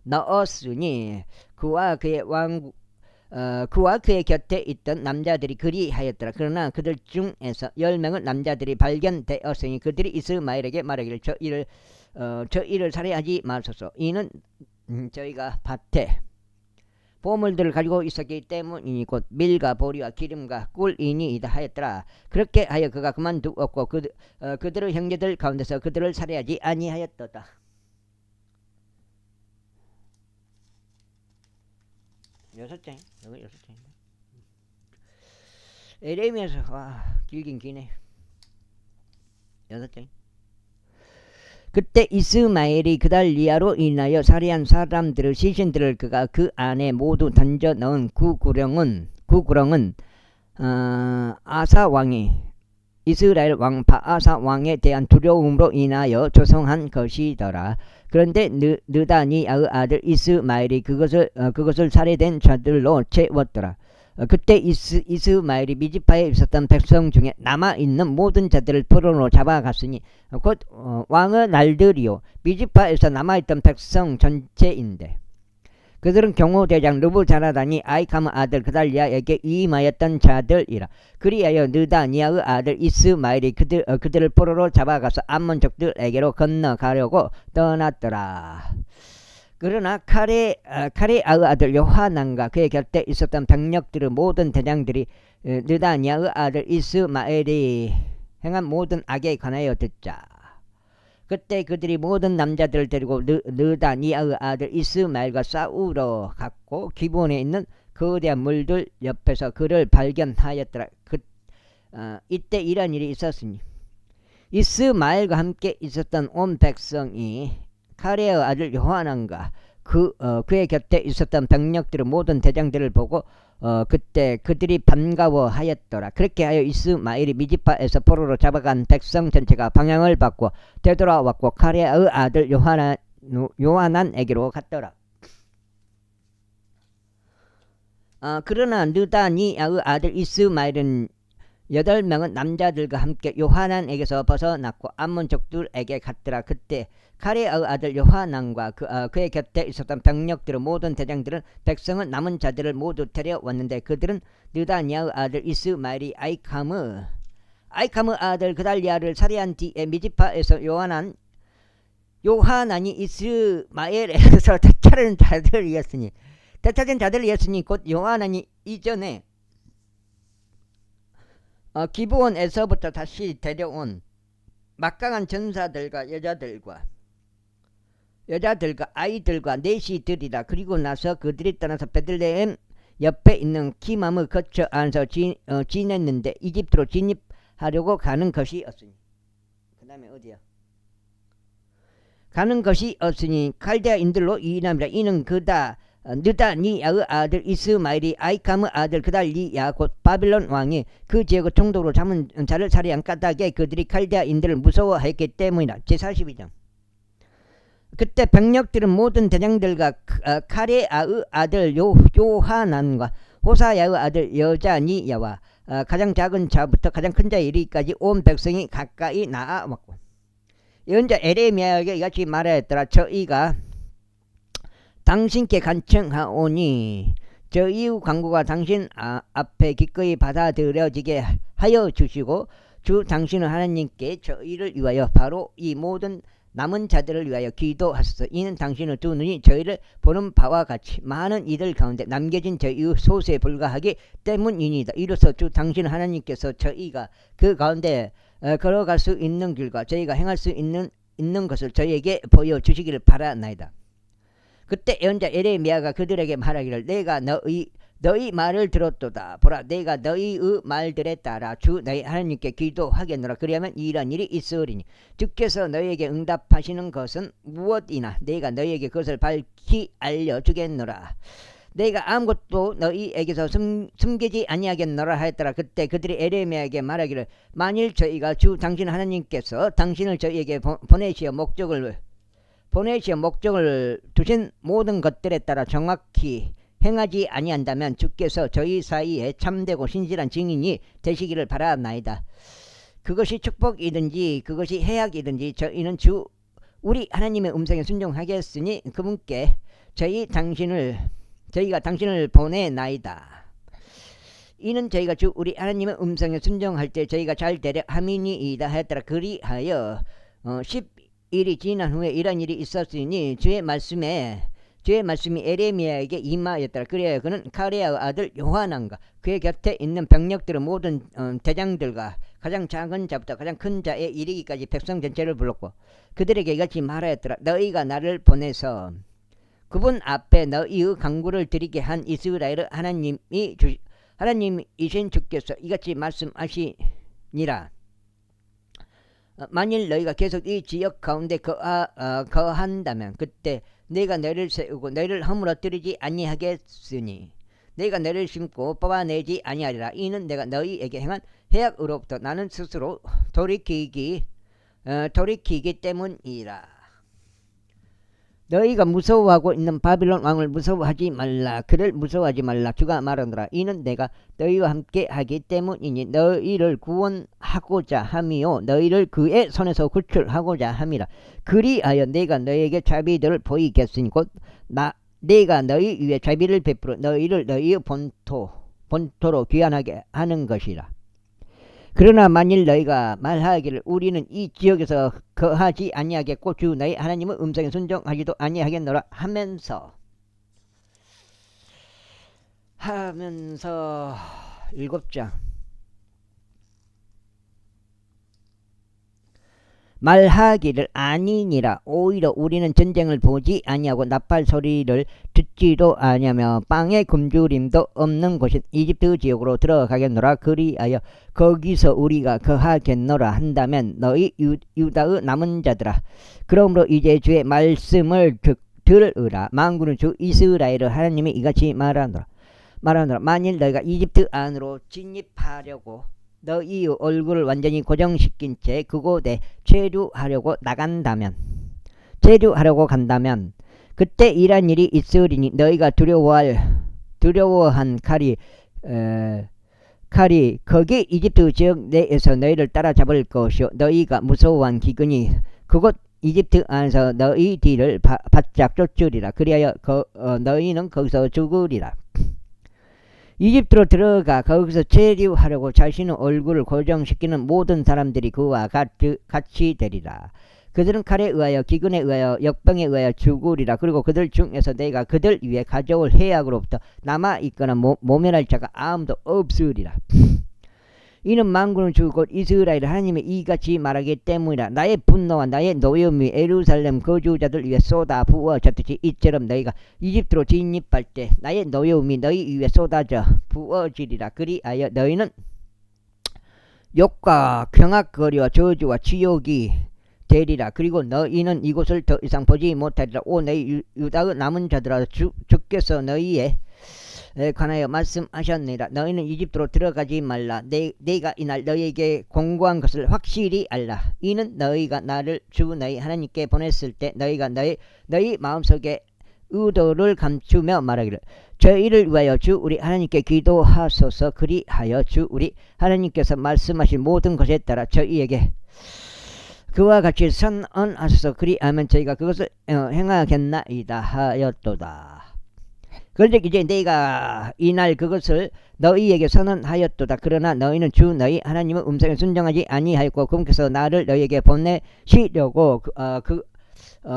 [SPEAKER 1] 넣었으니 그와 그의 곁에 있던 남자들이 그리하였더라. 그러나 그들 중에서 10명의 남자들이 발견되었으니 그들이 이스마엘에게 말하기를 저 일을 살해하지 마소서. 이는 저희가 밭에 보물들을 가지고 있었기 때문이니 곧 밀과 보리와 기름과 꿀이니이다 하였더라. 그렇게 하여 그가 그만두었고 그들의 형제들 가운데서 그들을 살해하지 아니하였도다. 여섯 장, 여기 6장인데. 에레미야서 길긴 기네. 6장. 그때 이스마엘이 그달리아로 인하여 살해한 사람들의 시신들을 그가 그 안에 모두 던져 넣은 그 구렁은 아사 왕이 이스라엘 왕 바아사 왕에 대한 두려움으로 인하여 조성한 것이더라. 그런데 느다니아의 아들 이스마엘이 그것을 살해된 자들로 채웠더라. 그때 이스마엘이 미즈파에 있었던 백성 중에 남아있는 모든 자들을 포로로 잡아갔으니 곧 왕의 날들이요 미즈파에서 남아있던 백성 전체인데 그들은 경호대장 르부자라다니 아이캄의 아들 그달리아에게 이임하였던 자들이라. 그리하여 느다니아의 아들 이스마엘이 그들을 포로로 잡아가서 암몬족들에게로 건너가려고 떠났더라. 그러나 카레아의 아들 요하난과 그의 곁에 있었던 병력들의 모든 대장들이 느다니아의 아들 이스마엘이 행한 모든 악에 관하여 듣자. 그때 그들이 모든 남자들을 데리고 느다니아의 아들 이스마엘과 싸우러 갔고 기브온에 있는 거대한 물들 옆에서 그를 발견하였더라. 이때 이런 일이 있었으니 이스마엘과 함께 있었던 온 백성이 카레의 아들 요하난과 그의 곁에 있었던 병력들의 모든 대장들을 보고 그때 그들이 반가워하였더라. 그렇게 하여 이스마엘이 미즈파에서 포로로 잡아간 백성 전체가 방향을 바꿔 되돌아왔고 카레의 아들 요하난에게로 갔더라. 그러나 느다니아의 아들 이스마엘은 8명은 남자들과 함께 요하난에게서 벗어났고 암몬족들에게 갔더라. 그때 카레의 아들 요하난과 그의 곁에 있었던 병력들의 모든 대장들은 백성은 남은 자들을 모두 데려왔는데 그들은 느다니아의 아들 이스마엘이 아이캄의 아들 그달리아를 살해한 뒤에 미즈파에서 요하난이 이스마엘에서 되찾은 자들이었으니 곧 요하난이 이전에 기브온에서부터 다시 데려온 막강한 전사들과 여자들과 아이들과 내시들이라. 그리고 나서 그들이 떠나서 베들레헴 옆에 있는 키맘의 거처 안에서 지냈는데 이집트로 진입하려고 가는 것이 없으니 그 다음에 어디야? 가는 것이 없으니 칼데아인들로 인함이라. 이는 느다니아의 아들 이스마엘이 아이캄의 아들 그달리아 곧 바빌론 왕이 그 지역의 총독으로 잡은 자를 살해한 까닭에 그들이 칼데아인들을 무서워했기 때문이라. 제42장. 그때 병력들은 모든 대장들과 카레아의 아들 요하난과 호사야의 아들 여자니야와 가장 작은 자부터 가장 큰 자에 이르기까지 온 백성이 가까이 나아왔고 연자 에레미야에게 이같이 말하였더라. 저희가 당신께 간청하오니 저 이후 광고가 당신 앞에 기꺼이 받아들여지게 하여 주시고 주 당신의 하나님께 저희를 위하여 바로 이 모든 남은 자들을 위하여 기도하소서. 이는 당신의 두 눈이 저희를 보는 바와 같이 많은 이들 가운데 남겨진 저희의 소수에 불과하기 때문이니이다. 이로써 주 당신 하나님께서 저희가 그 가운데 걸어갈 수 있는 길과 저희가 행할 수 있는 것을 저희에게 보여주시기를 바라나이다. 그때 예언자 에레미야가 그들에게 말하기를 내가 너희 말을 들었도다. 보라 내가 너희의 말들에 따라 주 너희 하나님께 기도하겠노라. 그리하면 이런 일이 있으리니 주께서 너희에게 응답하시는 것은 무엇이나 내가 너희에게 그것을 밝히 알려주겠노라. 내가 아무것도 너희에게서 숨기지 아니하겠노라 하였더라. 그때 그들이 에레미야에게 말하기를 만일 저희가 주 당신 하나님께서 당신을 저희에게 보내시어 목적을 두신 모든 것들에 따라 정확히 행하지 아니한다면 주께서 저희 사이에 참되고 신실한 증인이 되시기를 바라나이다. 그것이 축복이든지 그것이 해악이든지 저희는 주 우리 하나님의 음성에 순종하겠으니 그분께 저희가 당신을 보내나이다. 이는 저희가 주 우리 하나님의 음성에 순종할 때 저희가 잘 되려 함이니이다 하였더라. 그리하여 10일이 지난 후에 이런 일이 있었으니 주의 말씀이 에레미야에게 임하였더라. 그래야 그는 카레아의 아들 요하난과 그의 곁에 있는 병력들의 모든 대장들과 가장 작은 자부터 가장 큰 자에 이르기까지 백성 전체를 불렀고 그들에게 이같이 말하였더라. 너희가 나를 보내서 그분 앞에 너희의 강구를 드리게 한 이스라엘의 하나님이신 주께서 이같이 말씀하시니라. 만일 너희가 계속 이 지역 가운데 거한다면 그때 내가 너희를 세우고 너희를 허물어뜨리지 아니하겠으니 내가 너희를 심고 뽑아내지 아니하리라. 이는 내가 너희에게 행한 해악으로부터 나는 스스로 돌이키기 때문이라. 너희가 무서워하고 있는 바빌론 왕을 무서워하지 말라. 그를 무서워하지 말라. 주가 말하노라. 이는 내가 너희와 함께 하기 때문이니 너희를 구원하고자 함이요 너희를 그의 손에서 구출하고자 함이라. 그리하여 내가 너희에게 자비들을 보이겠으니 곧 내가 너희 위에 자비를 베풀어 너희를 너희의 본토로 귀환하게 하는 것이라. 그러나 만일 너희가 말하기를 우리는 이 지역에서 거하지 아니하겠고 주 너희 하나님의 음성에 순종하지도 아니하겠노라 하면서 7장 말하기를 아니니라. 오히려 우리는 전쟁을 보지 아니하고 나팔 소리를 듣지도 아니하며 빵의 굶주림도 없는 곳인 이집트 지역으로 들어가겠노라. 그리하여 거기서 우리가 거하겠노라 한다면 너희 유다의 남은 자들아 그러므로 이제 주의 말씀을 들으라. 만군의 주 이스라엘의 하나님이 이같이 말하노라. 만일 너희가 이집트 안으로 진입하려고 너희의 얼굴을 완전히 고정시킨 채 그곳에 체류하려고 간다면 그때 이란 일이 있으리니 너희가 두려워한 칼이 거기 이집트 지역 내에서 너희를 따라잡을 것이요 너희가 무서워한 기근이 그곳 이집트 안에서 너희 뒤를 바짝 쫓으리라. 그리하여 너희는 거기서 죽으리라. 이집트로 들어가 거기서 체류하려고 자신의 얼굴을 고정시키는 모든 사람들이 그와 같이 되리라. 그들은 칼에 의하여 기근에 의하여 역병에 의하여 죽으리라. 그리고 그들 중에서 내가 그들 위에 가져올 해악으로부터 남아있거나 모면할 자가 아무도 없으리라. 이는 만군의 주 곧 이스라엘 하나님의 이같이 말하기 때문이라. 나의 분노와 나의 노염이 예루살렘 거주자들 위에 쏟아 부어졌듯이 이처럼 너희가 이집트로 진입할 때 나의 노염이 너희 위에 쏟아져 부어지리라. 그리하여 너희는 욕과 경악거리와 저주와 치욕이 되리라. 그리고 너희는 이곳을 더 이상 보지 못하리라. 오 너희 유다의 남은 자들아 주께서 너희에 관하여 말씀하셨느니라. 너희는 이집트로 들어가지 말라. 내가 이날 너희에게 공고한 것을 확실히 알라. 이는 너희가 나를 주 너희 하나님께 보냈을 때 너희가 너희 마음속에 의도를 감추며 말하기를 저희를 위하여 주 우리 하나님께 기도하소서. 그리하여 주 우리 하나님께서 말씀하신 모든 것에 따라 저희에게 그와 같이 선언하소서. 그리하면 저희가 그것을 행하겠나이다 하였도다. 그런데 이제 내가 이날 그것을 너희에게 선언하였도다. 그러나 너희는 주 너희 하나님의 음성에 순종하지 아니하였고 그분께서 나를 너희에게 보내시려고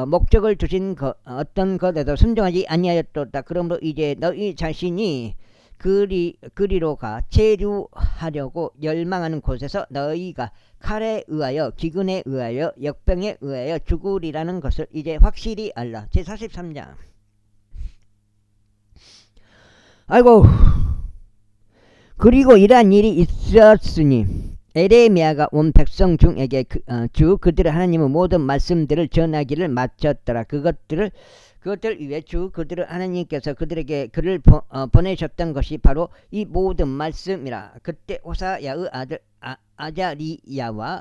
[SPEAKER 1] 목적을 주신 어떤 것에도 순종하지 아니하였도다. 그러므로 이제 너희 자신이 그리로 가 체류하려고 열망하는 곳에서 너희가 칼에 의하여 기근에 의하여 역병에 의하여 죽으리라는 것을 이제 확실히 알라. 제43장 아이고 그리고 이러한 일이 있었으니 에레미야가 온 백성 중에게 그들의 하나님의 모든 말씀들을 전하기를 마쳤더라. 그것들 위해 그들의 하나님께서 그들에게 그를 보내셨던 것이 바로 이 모든 말씀이라. 그때 호사야의 아들 아자리야와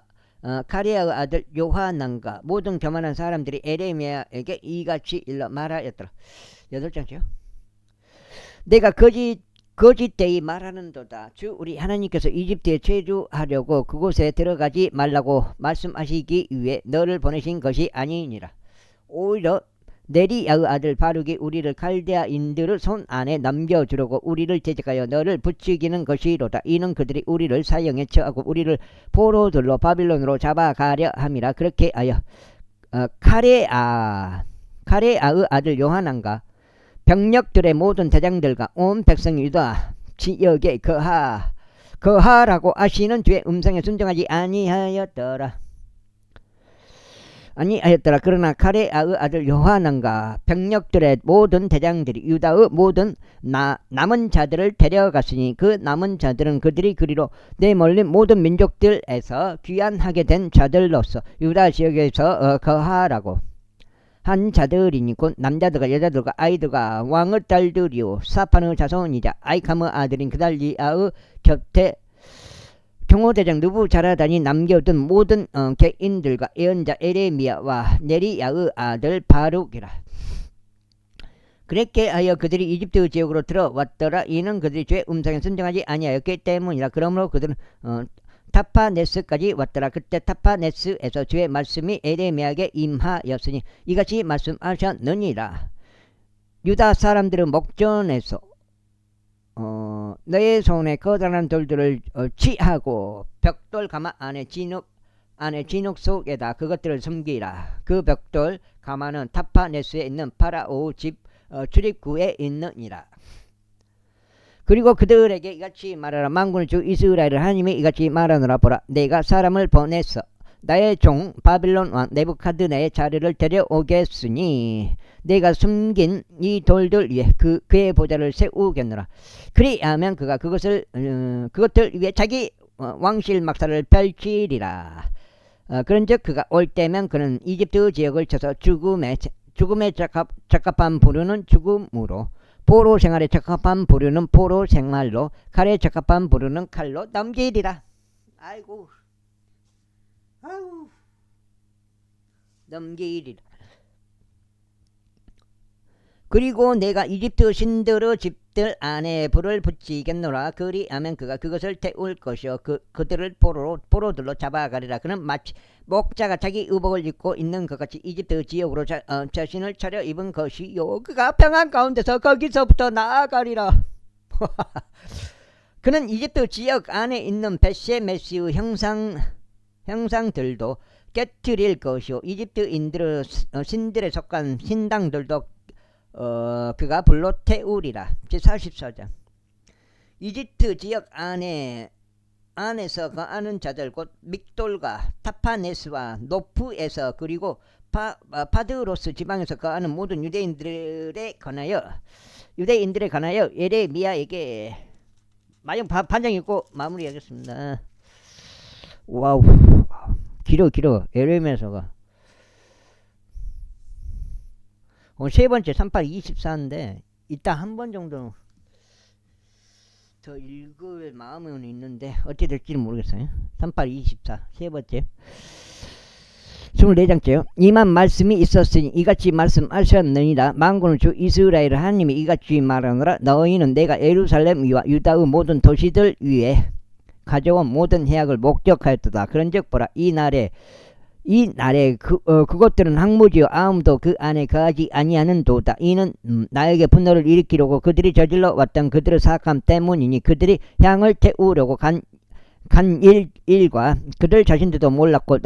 [SPEAKER 1] 가레아의 아들 요하난과 모든 교만한 사람들이 에레미야에게 이같이 일러 말하였더라. 8장째요. 내가 거짓 거짓되이 말하는도다. 주 우리 하나님께서 이집트에 체류하려고 그곳에 들어가지 말라고 말씀하시기 위해 너를 보내신 것이 아니니라. 오히려 네리야의 아들 바룩이 우리를 갈대아인들의 손 안에 남겨주려고 우리를 대적하여 너를 부추기는 것이로다. 이는 그들이 우리를 사형에 처하고 우리를 포로들로 바빌론으로 잡아가려 함이라. 그렇게 하여 카레아의 아들 요하난과 병력들의 모든 대장들과 온 백성이 유다 지역에 거하라고 하시는 주의 음성에 순종하지 아니하였더라. 그러나 카레아의 아들 요하난과 병력들의 모든 대장들이 유다의 모든 남은 자들을 데려갔으니 그 남은 자들은 그들이 그리로 내몰린 모든 민족들에서 귀환하게 된 자들로서 유다 지역에서 거하라고 한 자들이니 곧 남자들과 여자들과 아이들과 왕의 딸들이요 사판의 자손이자 아이캄의 아들인 그달리아의 곁에 경호대장 느부자라단이 남겨둔 모든 개인들과 예언자 에레미야와 네리야의 아들 바룩이라. 그렇게 하여 그들이 이집트 지역으로 들어왔더라. 이는 그들이 주의 음성에 순종하지 아니하였기 때문이라. 그러므로 그들은 타파네스까지 왔더라. 그때 타파네스에서 주의 말씀이 에레미야에게 임하였으니 이같이 말씀하셨느니라. 유다 사람들은 목전에서 너의 손에 커다란 돌들을 취하고 벽돌 가마 안에 진흙 속에다 그것들을 숨기라. 그 벽돌 가마는 타파네스에 있는 파라오 집 출입구에 있느니라. 그리고 그들에게 이같이 말하라. 만군의 주 이스라엘을 하나님이 이같이 말하노라. 보라, 내가 사람을 보내서 나의 종 바빌론 왕 네부카드네의 자리를 데려오겠으니 내가 숨긴 이 돌들 위에 그의 보좌를 세우겠노라. 그리하면 그가 그것들 위에 자기 왕실 막사를 펼치리라. 그런즉 그가 올 때면 그는 이집트 지역을 쳐서 죽음에 적합한 부류는 죽음으로, 포로 생활에 적합한 부류는 포로 생활로, 칼에 적합한 부류는 칼로 넘기리라. 아이고 넘기리라. 그리고 내가 이집트 신들의 집들 안에 불을 붙이겠노라. 그리하면 그가 그것을 태울 것이요 그들을 포로들로 잡아가리라. 그는 마치 목자가 자기 의복을 입고 있는 것 같이 이집트 지역으로 자신을 차려입은 것이요 그가 평안 가운데서 거기서부터 나아가리라. 그는 이집트 지역 안에 있는 벳셰메시의 형상들도 깨트릴 것이요 이집트인들의 신들에 속한 신당들도 그가 불로 태우리라. 제44장. 이집트 지역 안에서 거하는 자들 곧 믹돌과 타파네스와 노프에서 그리고 파드로스 지방에서 거하는 모든 유대인들에 관하여 예레미야에게 마지막 반장 읽고 마무리하겠습니다. 와우, 길어 예레미야서가 세 번째 3824인데 이따 한 번 정도 더 읽을 마음은 있는데 어떻게 될지는 모르겠어요. 3824 세 번째 24장째요. 이만 말씀이 있었으니 이같이 말씀하셨느니라. 만군의 주 이스라엘 하나님이 이같이 말하노라. 너희는 내가 예루살렘 위와 유다의 모든 도시들 위에 가져온 모든 해악을 목적하였도다. 그런즉 보라, 이 날에 그것들은 항무지요 아무도 그 안에 거하지 아니하는도다. 이는 나에게 분노를 일으키려고 그들이 저질러 왔던 그들의 사악함 때문이니 그들이 향을 태우려고 간 일과 그들 자신들도 몰랐고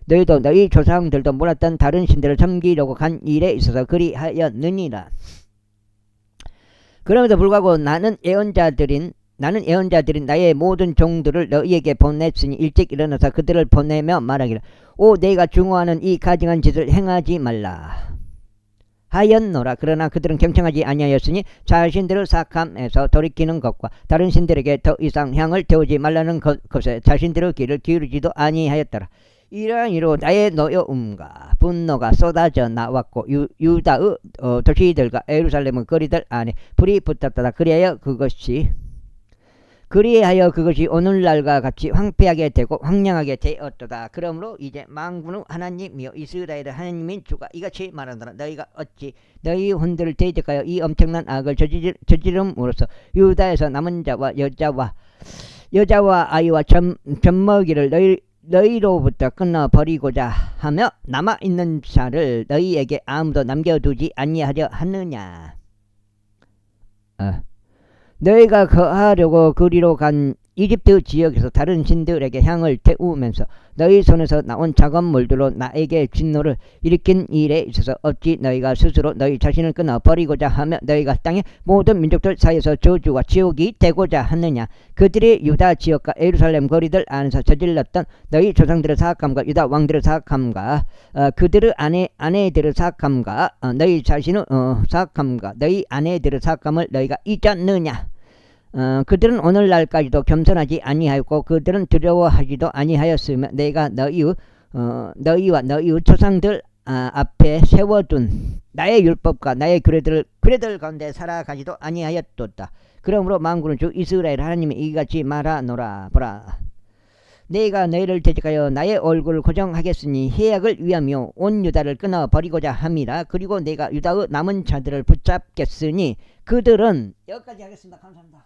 [SPEAKER 1] 너희도 너희 조상들도 몰랐던 다른 신들을 섬기려고 간 일에 있어서 그리하였느니라. 그럼에도 불구하고 나는 예언자들인 나의 모든 종들을 너희에게 보냈으니 일찍 일어나서 그들을 보내며 말하기를, 오 내가 중호하는 이 가증한 짓을 행하지 말라 하였노라. 그러나 그들은 경청하지 아니하였으니 자신들의 사악함에서 돌이키는 것과 다른 신들에게 더 이상 향을 태우지 말라는 것에 자신들의 귀를 기울이지도 아니하였더라. 이러한 이로 나의 노여움과 분노가 쏟아져 나왔고 유다의 도시들과 예루살렘의 거리들 안에 불이 붙었다. 그리하여 그리하여 그것이 오늘날과 같이 황폐하게 되고 황량하게 되었도다. 그러므로 이제 만군의 하나님이여 이스라엘의 하나님인 주가 이같이 말하노라. 너희가 어찌 너희 혼들을 대적하여 이 엄청난 악을 저지름으로써 유다에서 남은 자와 여자와 아이와 젖먹이를 너희로부터 끊어버리고자 하며 남아있는 자를 너희에게 아무도 남겨두지 아니하려 하느냐. 너희가 거하려고 그리로 간 이집트 지역에서 다른 신들에게 향을 태우면서 너희 손에서 나온 작업물들로 나에게 진노를 일으킨 일에 있어서 어찌 너희가 스스로 너희 자신을 끊어버리고자 하며 너희가 땅의 모든 민족들 사이에서 저주와 지옥이 되고자 하느냐. 그들이 유다 지역과 예루살렘 거리들 안에서 저질렀던 너희 조상들의 사악함과 유다 왕들의 사악함과 그들의 아내들의 사악함과 너희 자신의 사악함과 너희 아내들의 사악함을 너희가 잊었느냐. 그들은 오늘날까지도 겸손하지 아니하였고 그들은 두려워하지도 아니하였으며 내가 너희와 너희의 조상들 앞에 세워둔 나의 율법과 나의 규례들 가운데 살아가지도 아니하였도다. 그러므로 만군의 주 이스라엘 하나님이 이같이 말하노라. 보라, 내가 너희를 대적하여 나의 얼굴을 고정하겠으니 해악을 위하며 온 유다를 끊어버리고자 함이라. 그리고 내가 유다의 남은 자들을 붙잡겠으니 그들은 여기까지 하겠습니다. 감사합니다.